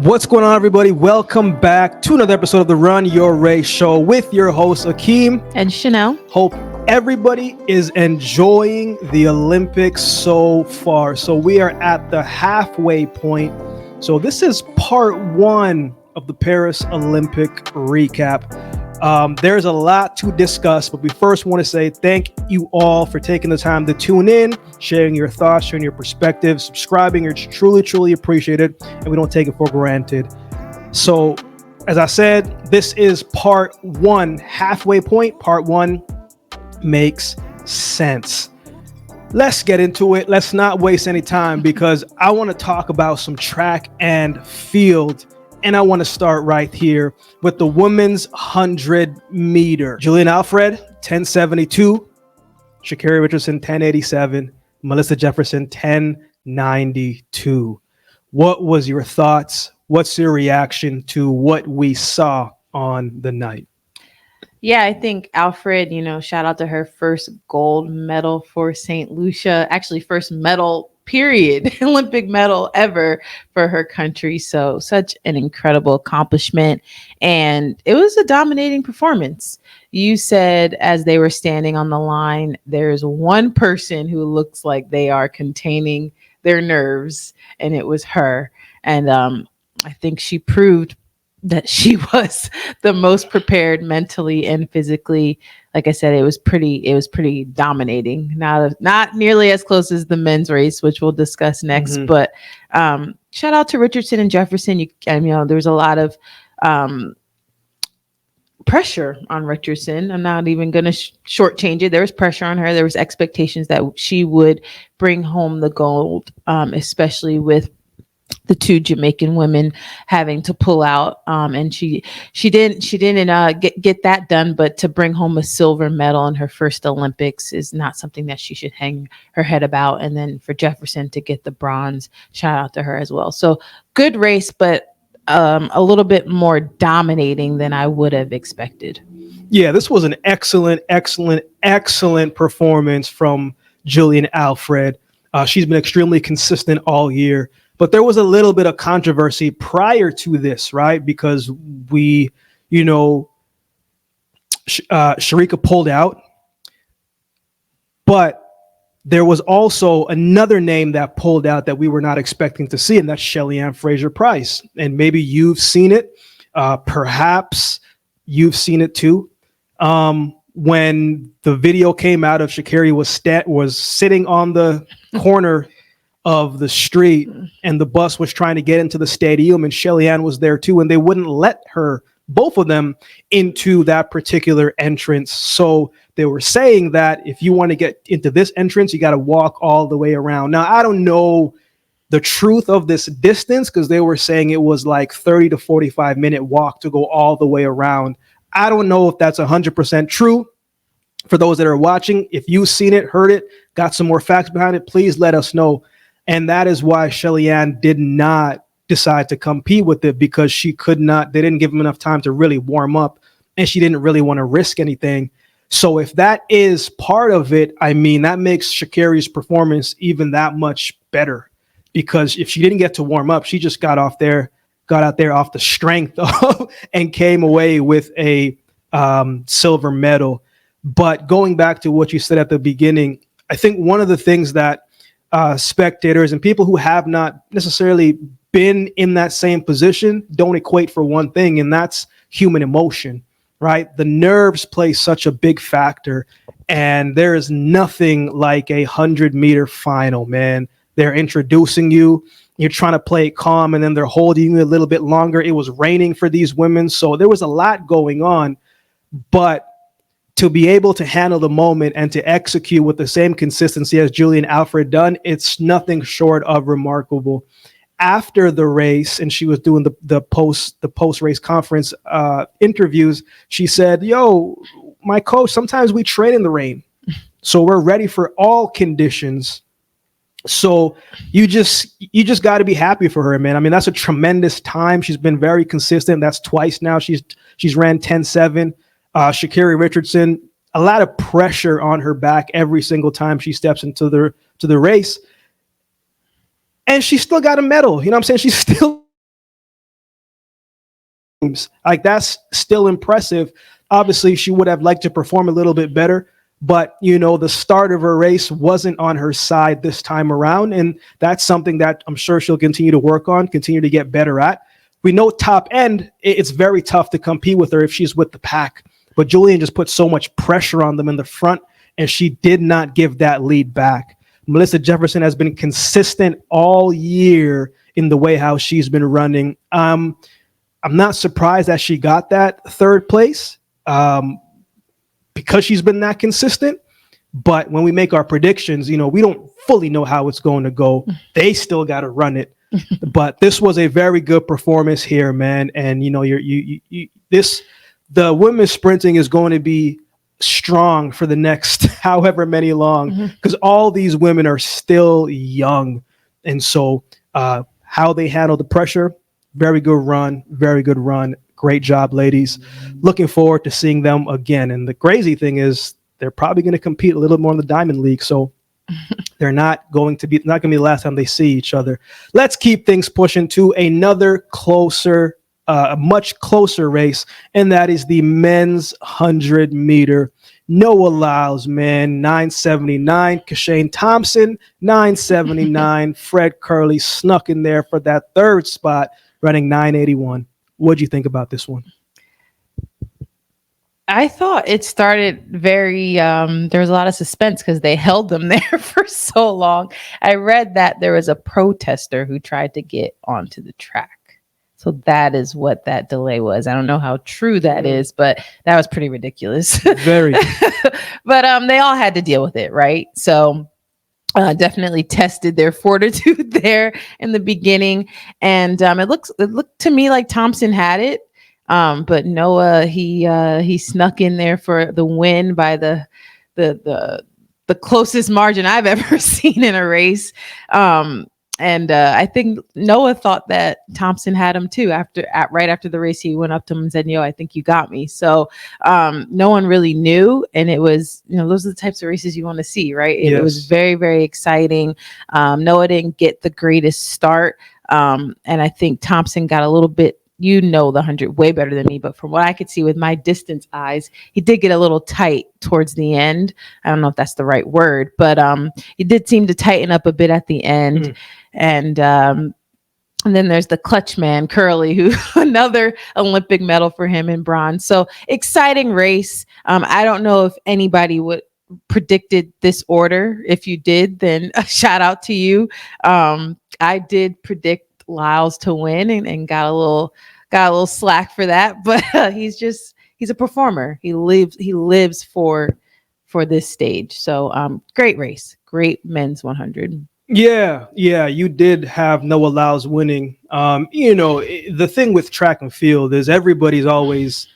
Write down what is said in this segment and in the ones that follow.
What's going on, everybody? Welcome back to another episode of the Run Your Race Show with your host, Akeem and Chanelle. Hope everybody is enjoying the Olympics so far. So we are at the halfway point. So this is part one of the Paris Olympic recap. There's a lot to discuss, but we first want to say thank you all for taking the time to tune in, sharing your thoughts, sharing your perspectives, subscribing. It's truly appreciated, and we don't take it for granted. So, as I said, this is part one, halfway point. Part one makes sense. Let's get into it. Let's not waste any time because I want to talk about some track and field. And I want to start right here with the women's 100 meter. Julian Alfred, 1072. Sha'carri Richardson, 1087. Melissa Jefferson, 1092. What was your thoughts? What's your reaction to what we saw on the night? Yeah, I think Alfred, shout out to her first gold medal for St. Lucia. Actually, first medal period, Olympic medal ever for her country. So such an incredible accomplishment. And it was a dominating performance. You said as they were standing on the line, there's one person who looks like they are containing their nerves, and it was her. And I think she proved that she was the most prepared mentally and physically. Like I said, it was pretty dominating. Not nearly as close as the men's race, which we'll discuss next. Mm-hmm. But shout out to Richardson and Jefferson. There was a lot of pressure on Richardson. I'm not even going to shortchange it. There was pressure on her. There was expectations that she would bring home the gold, especially with the two Jamaican women having to pull out, and she didn't get that done. But to bring home a silver medal in her first Olympics is not something that she should hang her head about. And then for Jefferson to get the bronze, shout out to her as well. So good race, but a little bit more dominating than I would have expected. Yeah, this was an excellent performance from Julian Alfred. She's been extremely consistent all year. But there was a little bit of controversy prior to this, right? Because Sharika pulled out. But there was also another name that pulled out that we were not expecting to see, and that's Shelly-Ann Fraser-Pryce. And maybe you've seen it. Perhaps you've seen it too. When the video came out of Sha'carri was sitting on the corner of the street and the bus was trying to get into the stadium, and Shelly-Ann was there too, and they wouldn't let her, both of them, into that particular entrance. So they were saying that if you want to get into this entrance, you got to walk all the way around. Now, I don't know the truth of this distance because they were saying it was like 30 to 45 minute walk to go all the way around. I don't know if that's 100% true. For those that are watching, if you've seen it, heard it, got some more facts behind it, please let us know. And that is why Shelly-Ann did not decide to compete with it, because she could not, they didn't give him enough time to really warm up, and she didn't really want to risk anything. So if that is part of it, I mean, that makes Sha'carri's performance even that much better, because if she didn't get to warm up, she just got out there off the strength of and came away with a silver medal. But going back to what you said at the beginning, I think one of the things that spectators and people who have not necessarily been in that same position don't equate for one thing, and that's human emotion, right? The nerves play such a big factor, and there is nothing like a 100-meter final, man. They're introducing you, you're trying to play it calm, and then they're holding you a little bit longer. It was raining for these women, so there was a lot going on, but to be able to handle the moment and to execute with the same consistency as Julian Alfred done, it's nothing short of remarkable. After the race, and she was doing the post race conference interviews, she said, "Yo, my coach, sometimes we train in the rain, so we're ready for all conditions." So you just got to be happy for her, man. I mean, that's a tremendous time. She's been very consistent. That's twice now she's ran 10.7. Sha'carri Richardson, a lot of pressure on her back every single time she steps into the race. And she still got a medal. You know what I'm saying? She's still Like, that's still impressive. Obviously, she would have liked to perform a little bit better, but the start of her race wasn't on her side this time around, and that's something that I'm sure she'll continue to work on, continue to get better at. We know top end, it's very tough to compete with her if she's with the pack, but Julian just put so much pressure on them in the front, and she did not give that lead back. Melissa Jefferson has been consistent all year in the way how she's been running. I'm not surprised that she got that third place because she's been that consistent. But when we make our predictions, we don't fully know how it's going to go. They still got to run it. But this was a very good performance here, man. And the women's sprinting is going to be strong for the next however many long, because all these women are still young. And so how they handle the pressure, very good run. Great job, ladies. Looking forward to seeing them again. And the crazy thing is they're probably going to compete a little more in the Diamond League. So they're not going to be the last time they see each other. Let's keep things pushing to another closer, a much closer race, and that is the men's 100 meter. Noah Lyles, man, 979. Kashane Thompson, 979. Fred Kerley snuck in there for that third spot, running 981. What'd you think about this one? I thought it started very, there was a lot of suspense because they held them there for so long. I read that there was a protester who tried to get onto the track. So that is what that delay was. I don't know how true that is, but that was pretty ridiculous. Very. But they all had to deal with it, right? So definitely tested their fortitude there in the beginning. And it looked to me like Thompson had it. But Noah, he snuck in there for the win by the closest margin I've ever seen in a race. And I think Noah thought that Thompson had him too. Right after the race, he went up to him and said, "Yo, I think you got me." So no one really knew, and it was, those are the types of races you want to see, right? It was very, very exciting. Noah didn't get the greatest start, and I think Thompson got a little bit. The 100 way better than me, but from what I could see with my distance eyes, he did get a little tight towards the end. I don't know if that's the right word, but he did seem to tighten up a bit at the end. And then there's the clutch man, Kerley, who another Olympic medal for him in bronze. So exciting race. I don't know if anybody would predicted this order. If you did, then a shout out to you. I did predict Lyles to win and got a little slack for that, but he's a performer. He lives for this stage. So great race, great men's 100. Yeah, you did have Noah Lyles winning. The thing with track and field is everybody's always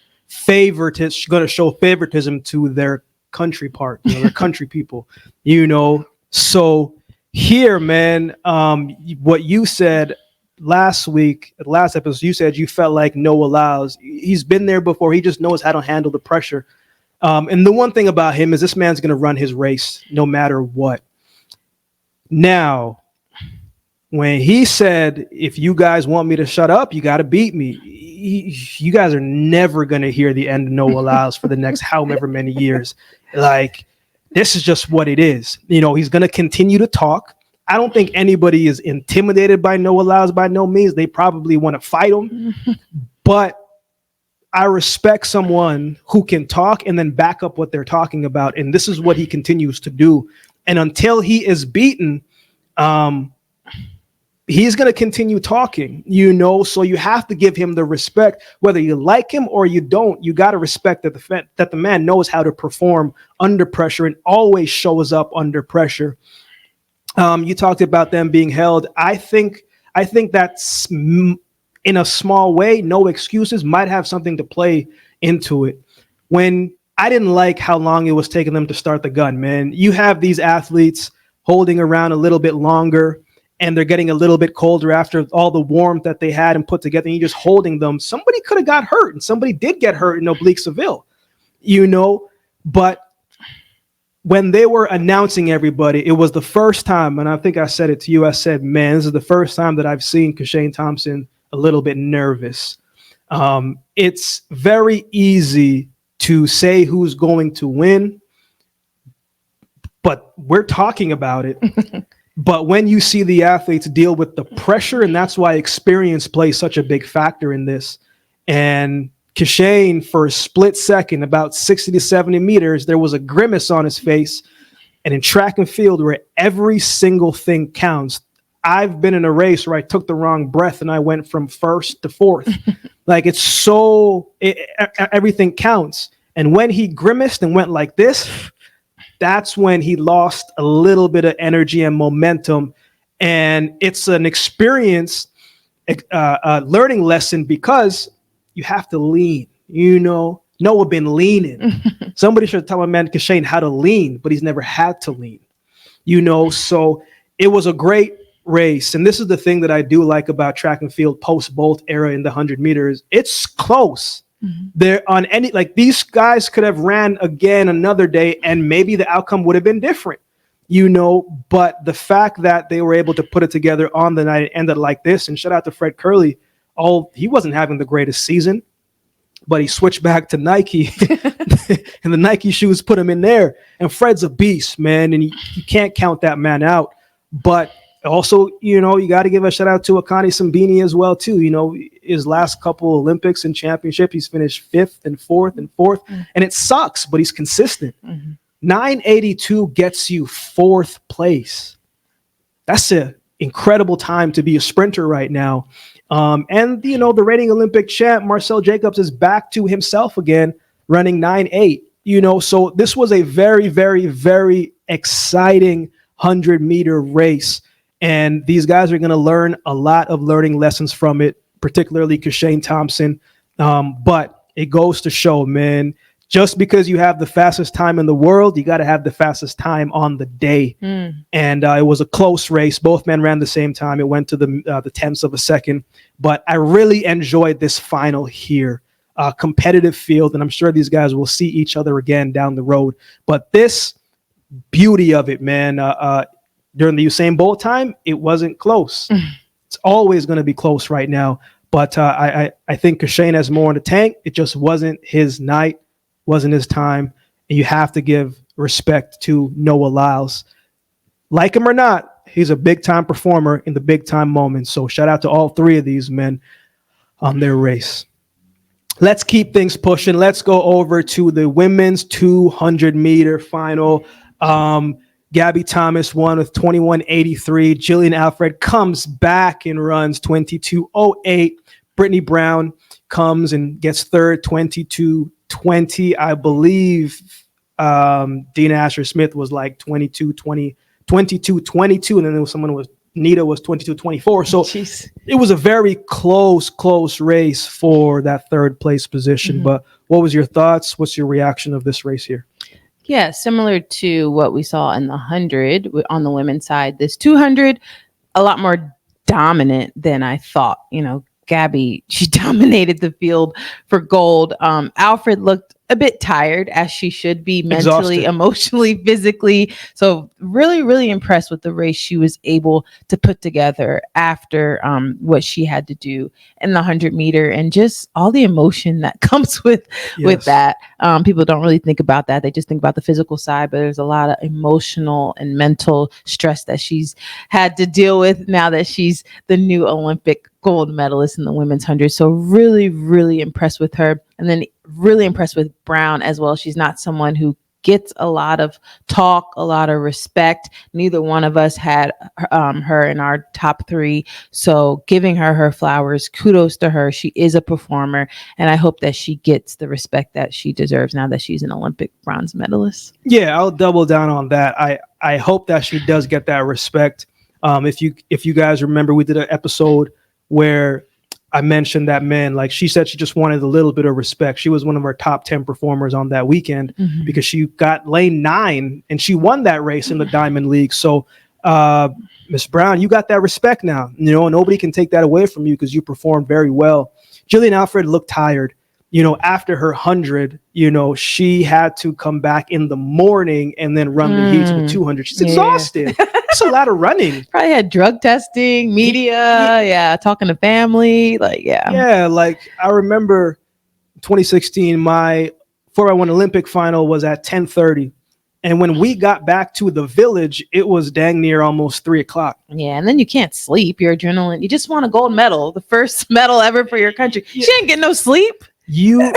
going to show favoritism to their country part, their country people. So here, man, what you said last episode, you said you felt like Noah Lyles, he's been there before. He just knows how to handle the pressure. And the one thing about him is this man's going to run his race no matter what. Now, when he said, if you guys want me to shut up, you got to beat me. You guys are never going to hear the end of Noah Lyles for the next however many years. Like, this is just what it is. He's going to continue to talk. I don't think anybody is intimidated by Noah Lyles by no means. They probably want to fight him. But I respect someone who can talk and then back up what they're talking about. And this is what he continues to do. And until he is beaten, he's going to continue talking, so you have to give him the respect, whether you like him or you don't. You got to respect that the man knows how to perform under pressure and always shows up under pressure. You talked about them being held. I think that's in a small way, no excuses, might have something to play into it. When I didn't like how long it was taking them to start the gun, man. You have these athletes holding around a little bit longer, and they're getting a little bit colder after all the warmth that they had and put together, and you're just holding them. Somebody could have got hurt, and somebody did get hurt in Oblique Seville, but when they were announcing everybody, it was the first time, and I think I said it to you, I said, man, this is the first time that I've seen Kashane Thompson a little bit nervous. It's very easy to say who's going to win, but we're talking about it. But when you see the athletes deal with the pressure, and that's why experience plays such a big factor in this. And Kashane, for a split second, about 60 to 70 meters, there was a grimace on his face. And in track and field, where every single thing counts, I've been in a race where I took the wrong breath and I went from first to fourth. Like, it's so, everything counts. And when he grimaced and went like this, that's when he lost a little bit of energy and momentum. And it's an experience, learning lesson, because you have to lean. Noah been leaning. Somebody should tell my man Kashane how to lean, but he's never had to lean. So it was a great race. And this is the thing that I do like about track and field post-Bolt era in the 100 meters. It's close. They're on any, like, these guys could have ran again another day and maybe the outcome would have been different, but the fact that they were able to put it together on the night, it ended like this. And shout out to Fred Curley. He wasn't having the greatest season, but he switched back to Nike and the Nike shoes put him in there. And Fred's a beast, man. And you can't count that man out. But also, you got to give a shout out to Akani Simbini as well, too. His last couple Olympics and championship, he's finished fifth and fourth. And it sucks, but he's consistent. 982 gets you fourth place. That's an incredible time to be a sprinter right now. And the reigning Olympic champ, Marcel Jacobs, is back to himself again, running 9.8. So this was a very, very, very exciting 100-meter race. And these guys are going to learn a lot of learning lessons from it, particularly Kashane Thompson. But it goes to show, man, just because you have the fastest time in the world, you got to have the fastest time on the day. And it was a close race. Both men ran the same time. It went to the tenths of a second. But I really enjoyed this final here. Competitive field, and I'm sure these guys will see each other again down the road. But this beauty of it, man, during the Usain Bolt time, it wasn't close. It's always going to be close right now. But I think Kashane has more in the tank. It just wasn't his night, wasn't his time. And you have to give respect to Noah Lyles. Like him or not, he's a big-time performer in the big-time moments. So shout out to all three of these men on their race. Let's keep things pushing. Let's go over to the women's 200-meter final. Gabby Thomas won with 21.83. Jillian Alfred comes back and runs 22.08. Brittany Brown comes and gets third, 22.20. I believe Dina-asher Smith was like 22.22. And then there was Nita was 22.24. So It was a very close race for that third place position. But what was your thoughts? What's your reaction of this race here? Yeah, similar to what we saw in the 100 on the women's side, this 200, a lot more dominant than I thought. Gabby, she dominated the field for gold. Alfred looked a bit tired, as she should be, mentally, exhausted, emotionally, physically. So really, really impressed with the race she was able to put together after what she had to do in the 100-meter, and just all the emotion that comes with that. People don't really think about that. They just think about the physical side, but there's a lot of emotional and mental stress that she's had to deal with now that she's the new Olympic gold medalist in the women's 100. So really, really impressed with her. And then really impressed with Brown as well. She's not someone who gets a lot of talk, a lot of respect. Neither one of us had her in our top three. So giving her flowers, kudos to her. She is a performer, and I hope that she gets the respect that she deserves now that she's an Olympic bronze medalist. Yeah, I'll double down on that. I hope that she does get that respect. If you guys remember, we did an episode where I mentioned that, man, like she said, she just wanted a little bit of respect. She was one of our top 10 performers on that weekend because she got lane 9 and she won that race in the Diamond League. So, Miss Brown, you got that respect now. Nobody can take that away from you because you performed very well. Jillian Alfred looked tired. after her 100, she had to come back in the morning and then run the heats of the 200. She's exhausted. It's a lot of running. Probably had drug testing, media, talking to family, Yeah, like I remember 2016, my 4x1 Olympic final was at 10:30. And when we got back to the village, it was dang near almost 3:00. Yeah, and then you can't sleep. Your adrenaline. You just want a gold medal, the first medal ever for your country. Yeah. She ain't getting no sleep. You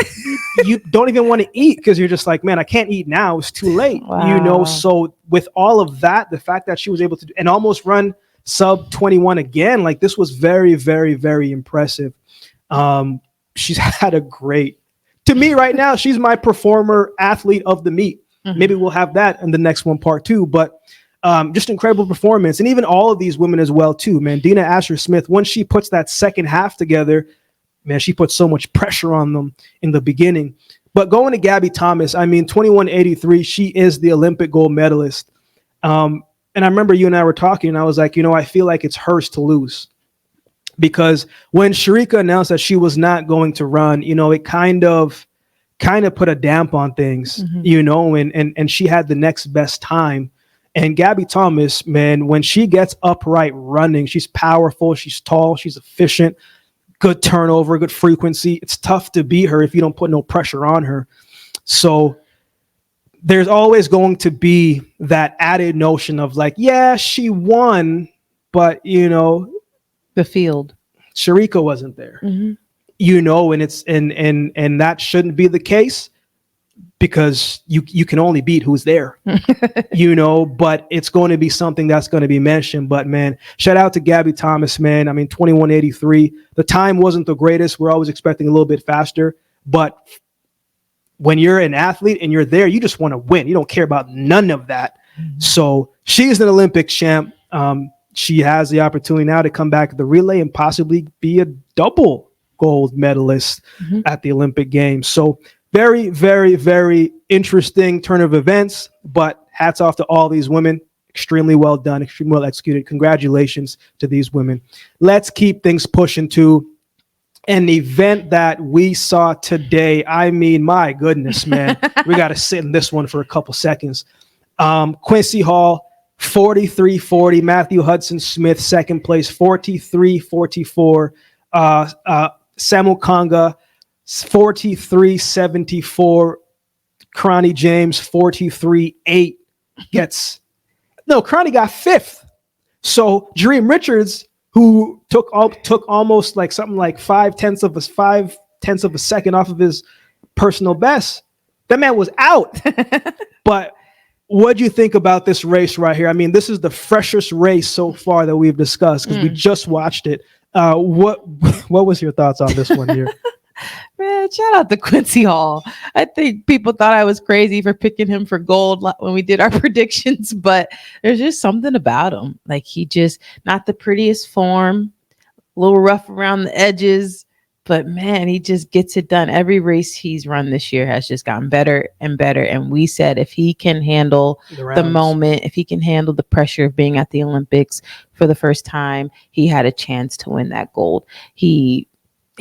don't even want to eat because you're just like, man, I can't eat now. It's too late. Wow. So with all of that, the fact that she was able to and almost run sub 21 again, like this was very, very, very impressive. She's had a great, to me right now, she's my performer athlete of the meet. Mm-hmm. Maybe we'll have that in the next one, part 2, but just incredible performance. And even all of these women as well too, man. Dina-asher Smith, once she puts that second half together, man, she put so much pressure on them in the beginning. But going to Gabby Thomas, I mean, 21.83, she is the Olympic gold medalist. And I remember you and I were talking, and I was like, I feel like it's hers to lose. Because when Sharika announced that she was not going to run, it kind of put a damp on things, and she had the next best time. And Gabby Thomas, man, when she gets upright running, she's powerful, she's tall, she's efficient, good turnover, good frequency. It's tough to beat her if you don't put no pressure on her. So there's always going to be that added notion of like, yeah, she won, but the field, Sharika wasn't there. Mm-hmm. And it's and that shouldn't be the case because you can only beat who's there. But it's going to be something that's going to be mentioned. But man, shout out to Gabby Thomas, man. I mean, 21.83. The time wasn't the greatest. We're always expecting a little bit faster, but when you're an athlete and you're there, you just want to win. You don't care about none of that. Mm-hmm. So she's an Olympic champ. She has the opportunity now to come back at the relay and possibly be a double gold medalist at the Olympic Games. So very, very, very interesting turn of events, but hats off to all these women. Extremely well done, extremely well executed. Congratulations to these women. Let's keep things pushing to an event that we saw today. I mean, my goodness, man. We got to sit in this one for a couple seconds. Quincy Hall, 43.40. Matthew Hudson Smith, second place, 43.44. Samuel Conga, 43.74. Cronny James, 43.8. Cronny got fifth. So Dream Richards, who took almost like something like 5/10 of a second off of his personal best, that man was out. But what do you think about this race right here? I mean, this is the freshest race so far that we've discussed because we just watched it. What was your thoughts on this one here? Man, shout out to Quincy Hall. I think people thought I was crazy for picking him for gold when we did our predictions, but there's just something about him. Like he just not the prettiest form, a little rough around the edges, but man, he just gets it done. Every race he's run this year has just gotten better and better. And we said if he can handle the moment, if he can handle the pressure of being at the Olympics for the first time, he had a chance to win that gold. He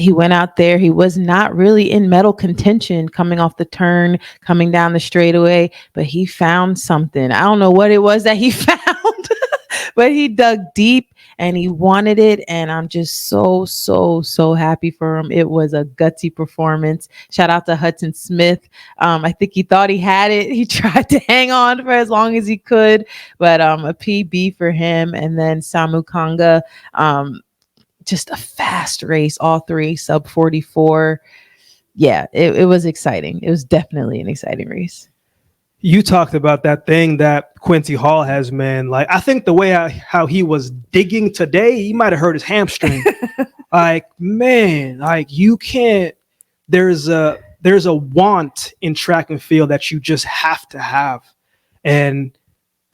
went out there. He was not really in medal contention coming off the turn, coming down the straightaway, but he found something. I don't know what it was that he found, but he dug deep and he wanted it. And I'm just so, so, so happy for him. It was a gutsy performance. Shout out to Hudson Smith. I think he thought he had it. He tried to hang on for as long as he could, but a PB for him. And then Samu Conga, just a fast race, all three sub 44. Yeah, it was exciting. It was definitely an exciting race. You talked about that thing that Quincy Hall has, man. Like, I think the way how he was digging today, he might have hurt his hamstring. Like, man, like you can't, there's a want in track and field that you just have to have. And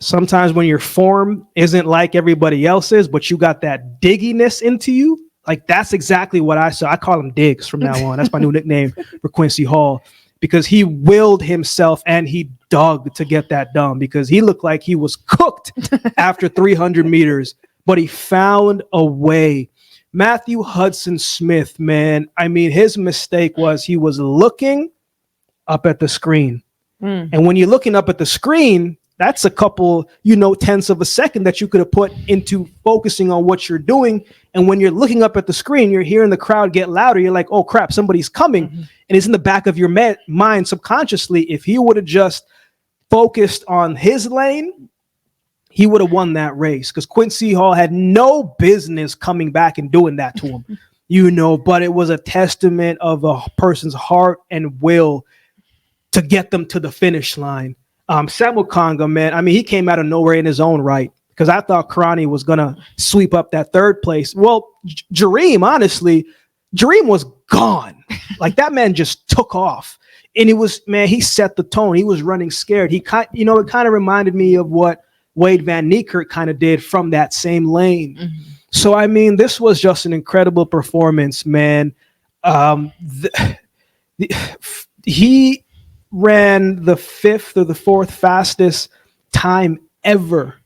sometimes when your form isn't like everybody else's, but you got that digginess into you, like that's exactly what I saw. I call him Diggs from now on. That's my new nickname for Quincy Hall, because he willed himself and he dug to get that done because he looked like he was cooked after 300 meters, but he found a way Matthew Hudson Smith, man. I mean, his mistake was he was looking up at the screen. And when you're looking up at the screen, that's a couple, tenths of a second that you could have put into focusing on what you're doing. And when you're looking up at the screen, you're hearing the crowd get louder. You're like, oh, crap, somebody's coming. And it's in the back of your mind subconsciously. If he would have just focused on his lane, he would have won that race, because Quincy Hall had no business coming back and doing that to him, but it was a testament of a person's heart and will to get them to the finish line. Samuel Conga, man, I mean, he came out of nowhere in his own right, because I thought Karani was going to sweep up that third place. Well, Jareem, honestly, Jareem was gone. Like, that man just took off. And it was, man, he set the tone. He was running scared. It kind of reminded me of what Wade Van Niekerk kind of did from that same lane. So, I mean, this was just an incredible performance, man. He ran the 5th or the 4th fastest time ever.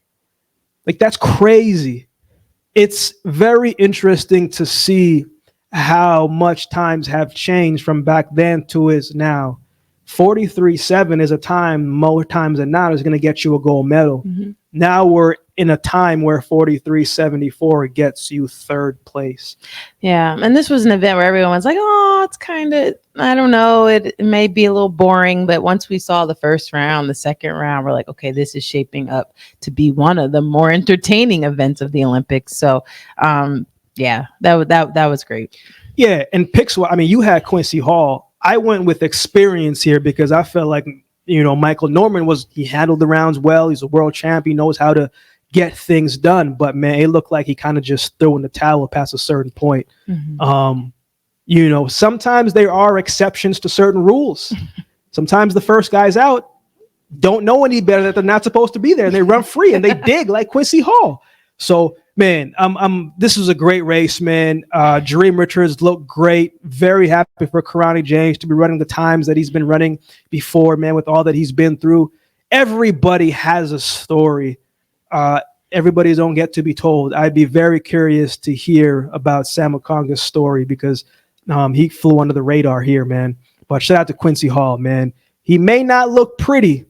Like, that's crazy. It's very interesting to see how much times have changed from back then to is now. 43.7 is a time more times than not is going to get you a gold medal. Now we're in a time where 43.74 gets you 3rd place. Yeah. And this was an event where everyone was like, oh, it's kind of, I don't know, it may be a little boring. But once we saw the first round, the second round, we're like, okay, this is shaping up to be one of the more entertaining events of the Olympics. So, yeah, that was great. Yeah. And picks, I mean, you had Quincy Hall. I went with experience here because I felt like, Michael Norman he handled the rounds well. He's a world champ. He knows how to get things done. But, man, it looked like he kind of just threw in the towel past a certain point. Sometimes there are exceptions to certain rules. Sometimes the first guys out don't know any better that they're not supposed to be there. And they run free and they dig like Quincy Hall. So, man, this was a great race, man. Jareem Richards looked great. Very happy for Karani James to be running the times that he's been running before, man, with all that he's been through. Everybody has a story. Everybody's don't get to be told. I'd be very curious to hear about Samuel Conga's story, because he flew under the radar here, man. But shout out to Quincy Hall, man. He may not look pretty,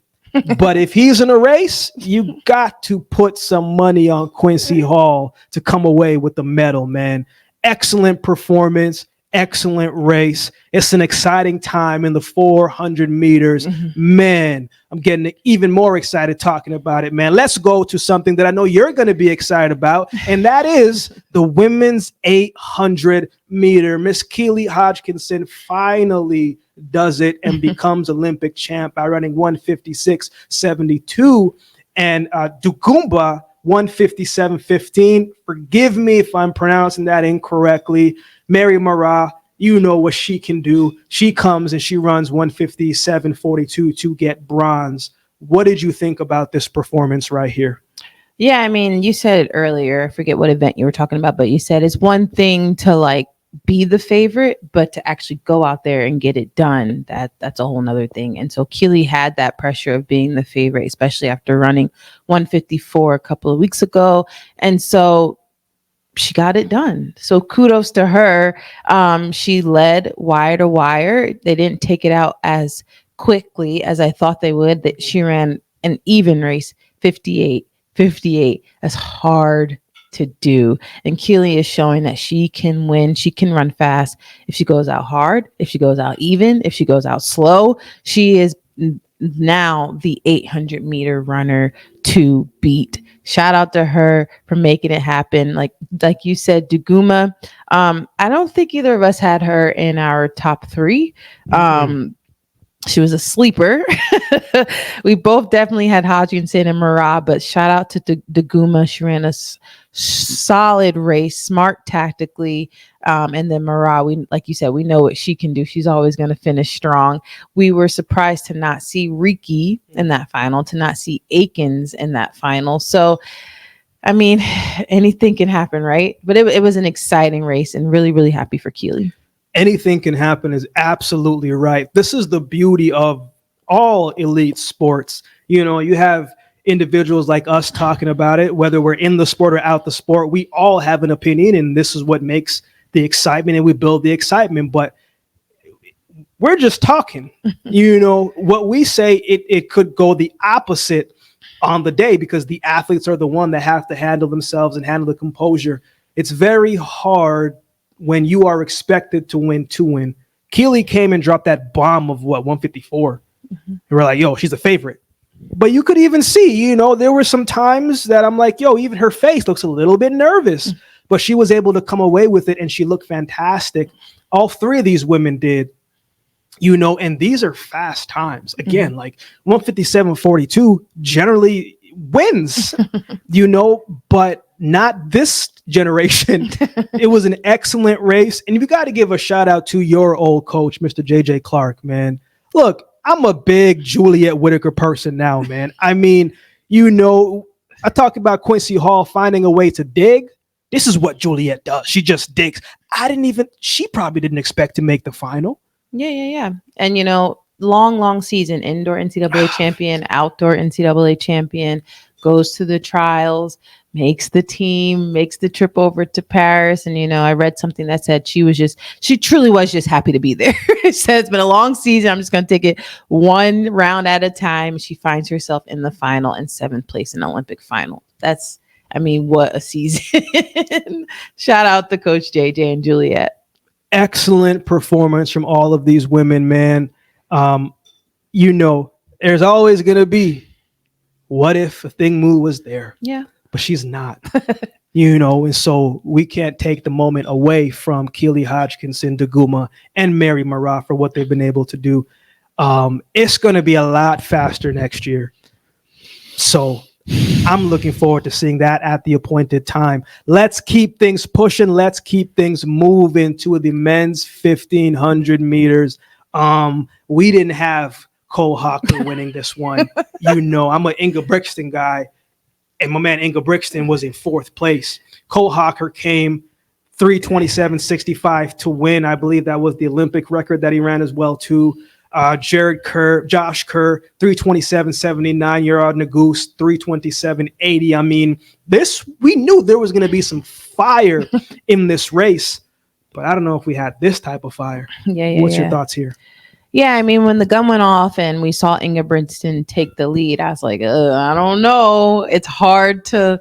but if he's in a race, you got to put some money on Quincy Hall to come away with the medal, man. Excellent performance, excellent race. It's an exciting time in the 400 meters. Man, I'm getting even more excited talking about it, man. Let's go to something that I know you're going to be excited about, and that is the women's 800 meter. Miss Keely Hodgkinson finally does it and becomes Olympic champ by running 156.72, and Dugumba 157.15. Forgive me if I'm pronouncing that incorrectly. Mary Mara, you know what she can do. She comes and she runs 157.42 to get bronze. What did you think about this performance right here? Yeah, I mean, you said it earlier. I forget what event you were talking about, but you said it's one thing to like be the favorite, but to actually go out there and get it done, that's a whole nother thing. And so Keely had that pressure of being the favorite, especially after running 154 a couple of weeks ago. And so she got it done. So kudos to her. She led wire to wire. They didn't take it out as quickly as I thought they would. That she ran an even race, 58. That's hard to do. And Keely is showing that she can win. She can run fast. If she goes out hard, if she goes out even, if she goes out slow, she is now the 800 meter runner to beat. Shout out to her for making it happen. Like you said, Duguma, I don't think either of us had her in our top 3. She was a sleeper. We both definitely had Hodgkinson and Mara, but shout out to Duguma. She ran a solid race, smart tactically. And then Mara, like you said, we know what she can do. She's always going to finish strong. We were surprised to not see Riki in that final, to not see Akins in that final. So, I mean, anything can happen, right? But it was an exciting race, and really, really happy for Keely. Anything can happen is absolutely right. This is the beauty of all elite sports. You have individuals like us talking about it, whether we're in the sport or out the sport, we all have an opinion, and this is what makes the excitement, and we build the excitement. But we're just talking. What we say, it could go the opposite on the day, because the athletes are the one that have to handle themselves and handle the composure. It's very hard when you are expected to win. Keely came and dropped that bomb of 154. And we're like, yo, she's a favorite. But you could even see, there were some times that I'm like, yo, even her face looks a little bit nervous, but she was able to come away with it, and she looked fantastic. All three of these women did, and these are fast times. Again, like 157.42 generally wins, but not this generation. It was an excellent race. And you got to give a shout out to your old coach, Mr. JJ Clark, man. Look, I'm a big Juliet Whitaker person now, man. I mean, I talk about Quincy Hall finding a way to dig. This is what Juliet does. She just digs. She probably didn't expect to make the final. Yeah. And, long season, indoor NCAA champion, outdoor NCAA champion, goes to the trials, makes the team, makes the trip over to Paris. And, I read something that said she truly was just happy to be there. It said it's been a long season. I'm just going to take it one round at a time. She finds herself in the final and 7th place in the Olympic final. What a season. Shout out to Coach JJ and Juliet. Excellent performance from all of these women, man. There's always going to be, what if Thingmu was there? Yeah. But she's not, and so we can't take the moment away from Keely Hodgkinson, Daguma, and Mary Marat for what they've been able to do. It's going to be a lot faster next year. So I'm looking forward to seeing that at the appointed time. Let's keep things pushing. Let's keep things moving to the men's 1,500 meters. We didn't have Cole Hocker winning this one. I'm an Inga Brixton guy, and my man Inga Brixton was in 4th place. Cole Hocker came 3:27.65 to win. I believe that was the Olympic record that he ran as well too. Josh Kerr, 3:27.79. Yarad Naguse, 3:27.80. We knew there was going to be some fire in this race, but I don't know if we had this type of fire. What's your thoughts here? Yeah, when the gun went off and we saw Inga Brixton take the lead, I was like, I don't know. It's hard to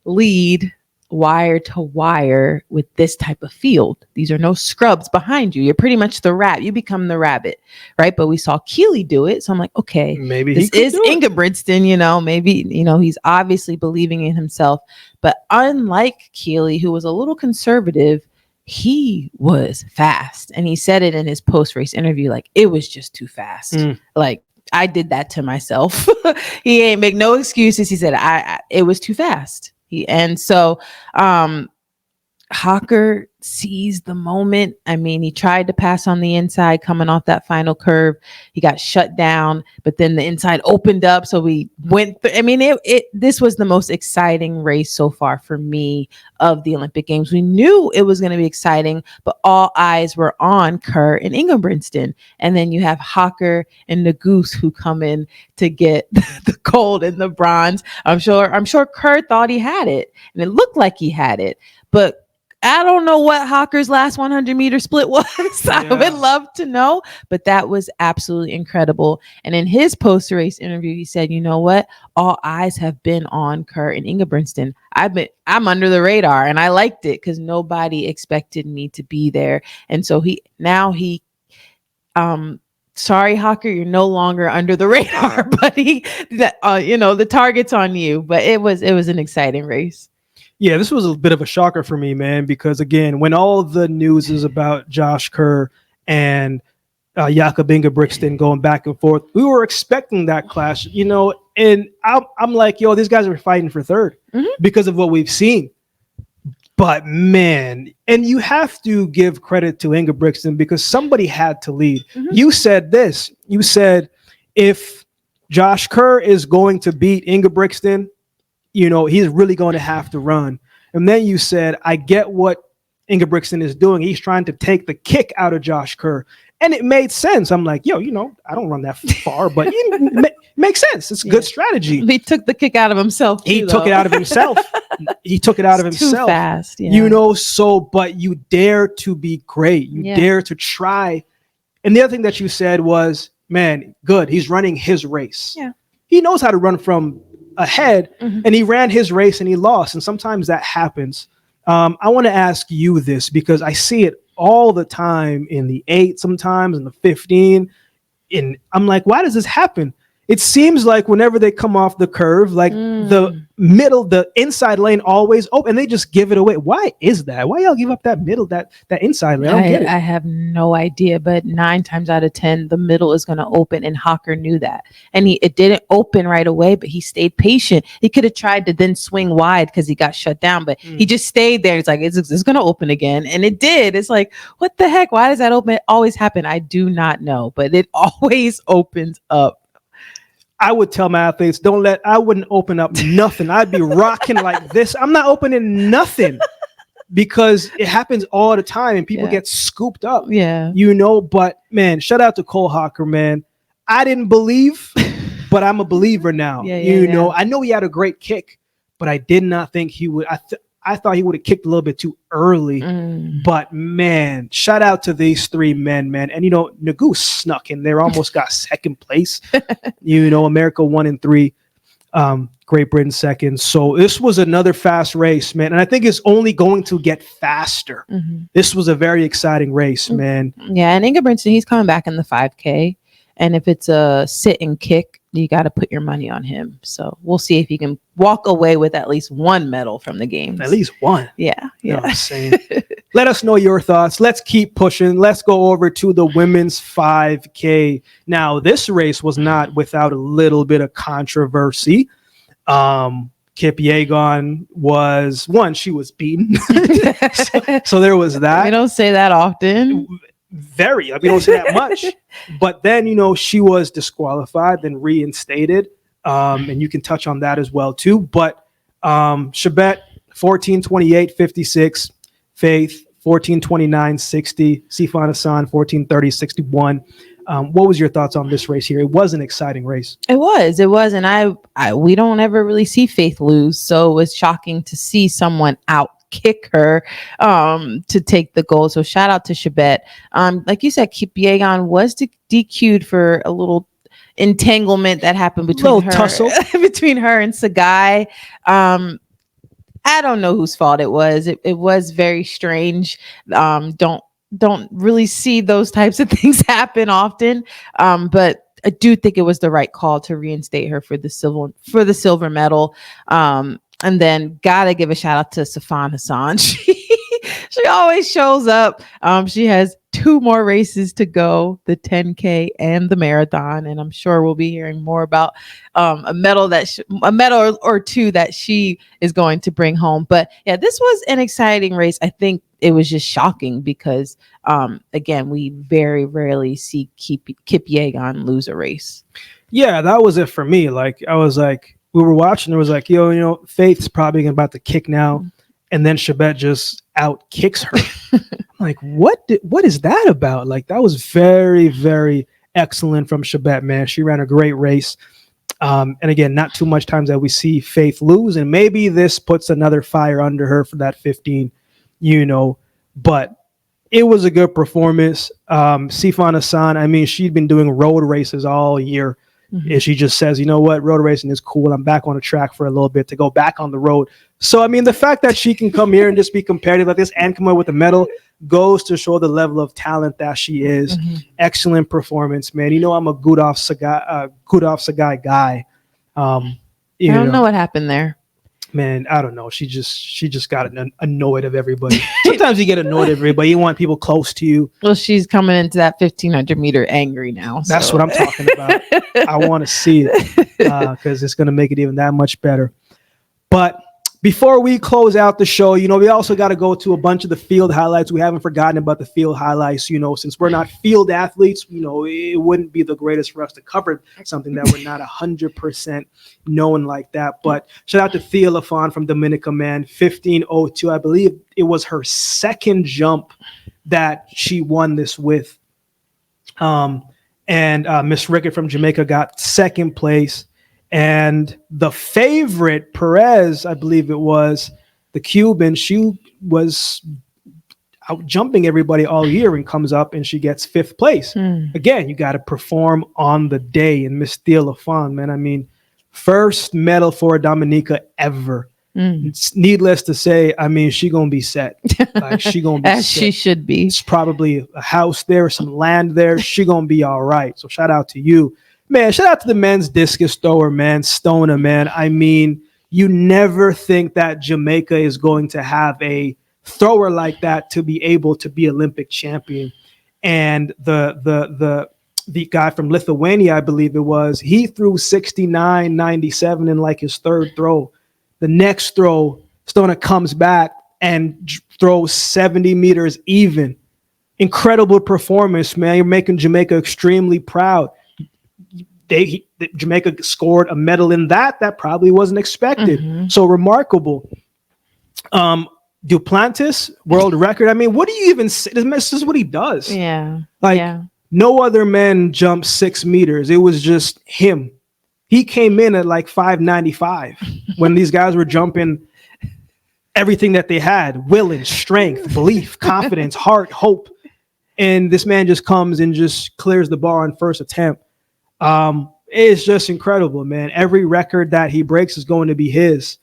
lead wire to wire with this type of field. These are no scrubs behind you. You're pretty much the rat. You become the rabbit, right? But we saw Keely do it. So I'm like, okay, maybe this is Inga Brixton, maybe, he's obviously believing in himself. But unlike Keely, who was a little conservative, he was fast. And he said it in his post-race interview, like, it was just too fast. Like, I did that to myself. He ain't make no excuses. He said, it was too fast. Hocker seized the moment. He tried to pass on the inside coming off that final curve. He got shut down, but then the inside opened up. So we went through. This was the most exciting race so far for me of the Olympic Games. We knew it was going to be exciting, but all eyes were on Kerr and Inga Brixton. And then you have Hocker and Naguse who come in to get the gold and the bronze. I'm sure Kerr thought he had it, and it looked like he had it, but I don't know what Hocker's last 100-meter split was. Yeah. I would love to know, but that was absolutely incredible. And in his post-race interview, he said, you know what? All eyes have been on Kerr and Inga Brixton. I'm under the radar, and I liked it because nobody expected me to be there. And so sorry, Hocker, you're no longer under the radar, buddy. The target's on you. But it was an exciting race. Yeah, this was a bit of a shocker for me, man, because again, when all the news is about Josh Kerr and Jakob Inga Brixton going back and forth, we were expecting that clash, and I'm like, yo, these guys are fighting for third because of what we've seen. But man, and you have to give credit to Inga Brixton because somebody had to lead. You said this. You said if Josh Kerr is going to beat Inga Brixton, he's really going to have to run. And then you said, I get what Inga Brixton is doing. He's trying to take the kick out of Josh Kerr. And it made sense. I'm like, yo, I don't run that far, but it makes sense. It's a good strategy. He took the kick out of himself. He took it out of himself. He took it out of himself. Too fast. Yeah. But you dare to be great. You dare to try. And the other thing that you said was, man, good. He's running his race. Yeah. He knows how to run from ahead, and he ran his race and he lost. And sometimes that happens. I want to ask you this because I see it all the time in the 8, sometimes in the 15. And I'm like, why does this happen? It seems like whenever they come off the curve, like the inside lane always open, and they just give it away. Why is that? Why y'all give up that middle, that inside lane? I don't get it. I have no idea, but 9 times out of 10, the middle is going to open, and Hawker knew that. And it didn't open right away, but he stayed patient. He could have tried to then swing wide because he got shut down, but he just stayed there. It's like, it's going to open again. And it did. It's like, what the heck? Why does that always happen? I do not know, but it always opens up. I would tell my athletes, I wouldn't open up nothing. I'd be rocking like this. I'm not opening nothing because it happens all the time and people get scooped up. Yeah. But man, shout out to Cole Hawker, man. I didn't believe, but I'm a believer now. I know he had a great kick, but I did not think he would. I thought he would have kicked a little bit too early, but man, shout out to these 3 men, man. And, Nagu snuck in there, almost got second place, America 1 and 3, Great Britain second. So this was another fast race, man. And I think it's only going to get faster. This was a very exciting race, man. Yeah. And Ingebrigtsen, he's coming back in the 5K. And if it's a sit and kick, you got to put your money on him. So we'll see if he can walk away with at least 1 medal from the games. At least 1. Yeah. You know what I'm saying? Let us know your thoughts. Let's keep pushing. Let's go over to the women's 5K. Now, this race was not without a little bit of controversy. Kipyegon was, she was beaten. so there was that. We don't say that often. We don't say that much. But then, she was disqualified, then reinstated. And you can touch on that as well, too. But Chebet, 14:28.56. Faith, 14:29.60. Sifan Hassan, 14:30.61. What was your thoughts on this race here? It was an exciting race. It was. And we don't ever really see Faith lose. So it was shocking to see someone kick her to take the gold. So shout out to Chebet. Like you said, Kipyegon was DQ'd for a little entanglement that happened between her and Sagai. I don't know whose fault it was. It was very strange. Don't really see those types of things happen often. But I do think it was the right call to reinstate her for the silver medal. And then gotta give a shout out to Sifan Hassan. She always shows up. She has 2 more races to go, the 10K and the marathon. And I'm sure we'll be hearing more about a medal or 2 that she is going to bring home. But yeah, this was an exciting race. I think it was just shocking because, again, we very rarely see Kipyegon lose a race. Yeah, that was it for me. Like, I was like, we were watching, it was like, Faith's probably about to kick now. And then Chebet just out kicks her. I'm like, what is that about? Like, that was very, very excellent from Chebet, man. She ran a great race. And again, not too much times that we see Faith lose. And maybe this puts another fire under her for that 15, but it was a good performance. Sifan Hassan, she'd been doing road races all year. And she just says, road racing is cool. I'm back on the track for a little bit to go back on the road. So, the fact that she can come here and just be competitive like this and come out with a medal goes to show the level of talent that she is. Excellent performance, man. I'm a Gudov Sagai guy. I don't know what happened there. Man, I don't know. She just got annoyed of everybody. Sometimes you get annoyed of everybody. You want people close to you. Well, she's coming into that 1500 meter angry now. So. That's what I'm talking about. I want to see it because it's going to make it even that much better. But before we close out the show, we also got to go to a bunch of the field highlights. We haven't forgotten about the field highlights. Since we're not field athletes, it wouldn't be the greatest for us to cover something that we're not 100% knowing like that. But shout out to Thea Lafon from Dominica, man, 15:02. I believe it was her second jump that she won this with. And Miss Rickett from Jamaica got second place. And the favorite, Perez, I believe it was, the Cuban, she was out jumping everybody all year and comes up and she gets fifth place. Again, you got to perform on the day. And Miss Thea LaFon, man, I mean, first medal for Dominica ever. It's needless to say, I mean, she gonna be set. Like she gonna be As set. she should be. It's probably a house there, some land there. She gonna be all right. So shout out to you, man. Shout out to the men's discus thrower, man, Stoner, man. I mean, you never think that Jamaica is going to have a thrower like that to be able to be Olympic champion. And the guy from Lithuania, I believe it was, he threw 69.97 in like his third throw. The next throw, Stoner comes back and throws 70 meters even. Incredible performance, man. You're making Jamaica extremely proud. Jamaica scored a medal in that probably wasn't expected. So remarkable. Duplantis, world record. I mean, what do you even say? This is what he does. Yeah. Like no other men jumped 6 meters. It was just him. He came in at like 595 when these guys were jumping everything that they had, willing, strength, belief, confidence, heart, hope. And this man just comes and just clears the bar on first attempt. It's just incredible, man. Every record that he breaks is going to be his.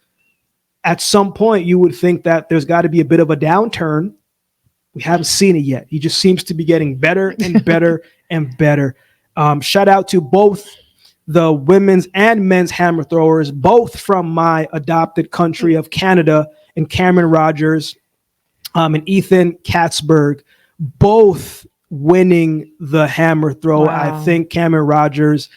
At some point, you would think that there's got to be a bit of a downturn. We haven't seen it yet. He just seems to be getting better and better and better. Shout out to both the women's and men's hammer throwers, both from my adopted country of Canada, and Cameron Rogers and Ethan Katzberg, both winning the hammer throw. Wow. I think Cameron Rogers,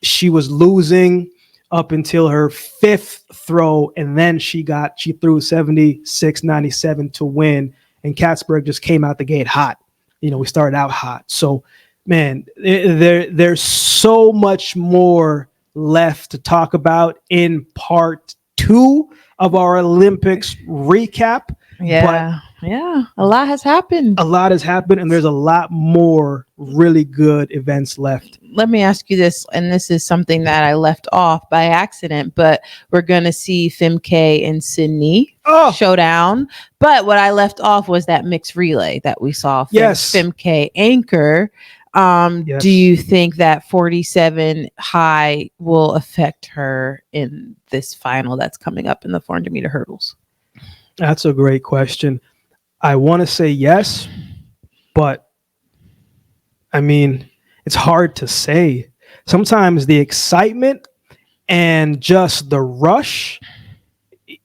she was losing up until her fifth throw, and then she threw 76.97 to win, and Katzberg just came out the gate hot. You know, we started out hot. So, man, there's so much more left to talk about in part 2 of our Olympics recap. Yeah. A lot has happened. And there's a lot more really good events left. Let me ask you this, and this is something that I left off by accident, but we're going to see Femke and Sydney showdown. But what I left off was that mixed relay that we saw. Femke anchor. Yes. Do you think that 47 high will affect her in this final that's coming up in the 400 meter hurdles? That's a great question. I want to say yes, but I mean, it's hard to say. Sometimes the excitement and just the rush,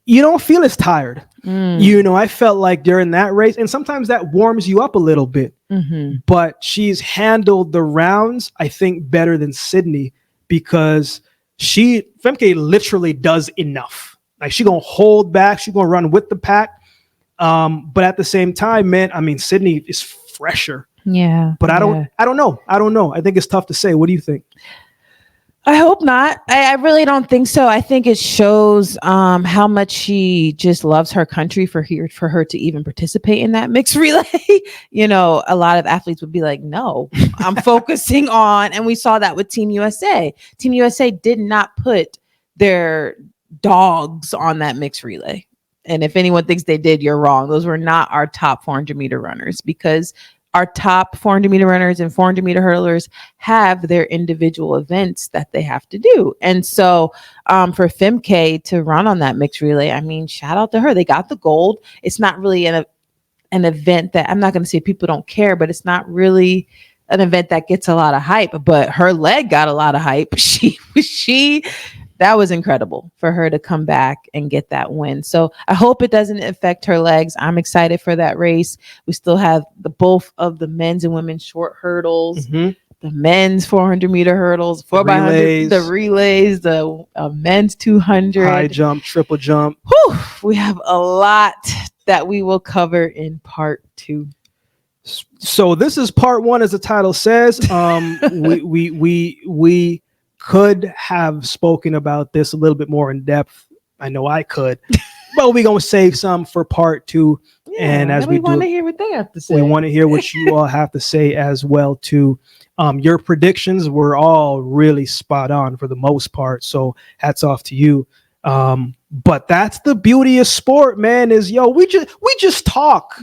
you don't feel as tired. You know, I felt like during that race, and sometimes that warms you up a little bit, but she's handled the rounds, I think, better than Sydney, because Femke literally does enough. Like, she gonna hold back, she gonna run with the pack. But at the same time, man, I mean, Sydney is fresher. Yeah. But I don't know. I think it's tough to say. What do you think? I hope not. I really don't think so. I think it shows how much she just loves her country for her to even participate in that mixed relay. You know, a lot of athletes would be like, no, I'm focusing on, and we saw that with Team USA. Team USA did not put their dogs on that mixed relay. And if anyone thinks they did, you're wrong. Those were not our top 400 meter runners, because our top 400 meter runners and 400 meter hurdlers have their individual events that they have to do. And so for Femke to run on that mixed relay, I mean, shout out to her. They got the gold. It's not really an event that, I'm not going to say people don't care, but it's not really an event that gets a lot of hype. But her leg got a lot of hype. That was incredible for her to come back and get that win. So I hope it doesn't affect her legs. I'm excited for that race. We still have both of the men's and women's short hurdles, the men's 400 meter hurdles, 4x100, the relays, the men's 200, high jump, triple jump. Whew, we have a lot that we will cover in part 2. So this is part 1, as the title says. We could have spoken about this a little bit more in depth. I know I could, but we're going to save some for part 2. And as we want to do, hear what they have to say. we want to hear what you all have to say as well too. Your predictions were all really spot on for the most part. So hats off to you. But that's the beauty of sport, man, is we just talk.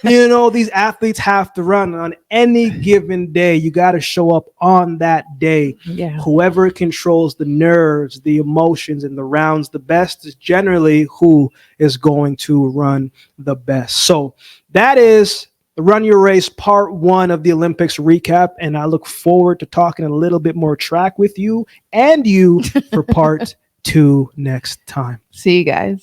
These athletes have to run on any given day. You got to show up on that day. Yeah. Whoever controls the nerves, the emotions, and the rounds the best is generally who is going to run the best. So that is the Run Your Race part 1 of the Olympics recap. And I look forward to talking a little bit more track with you and you for part 2 next time. See you guys.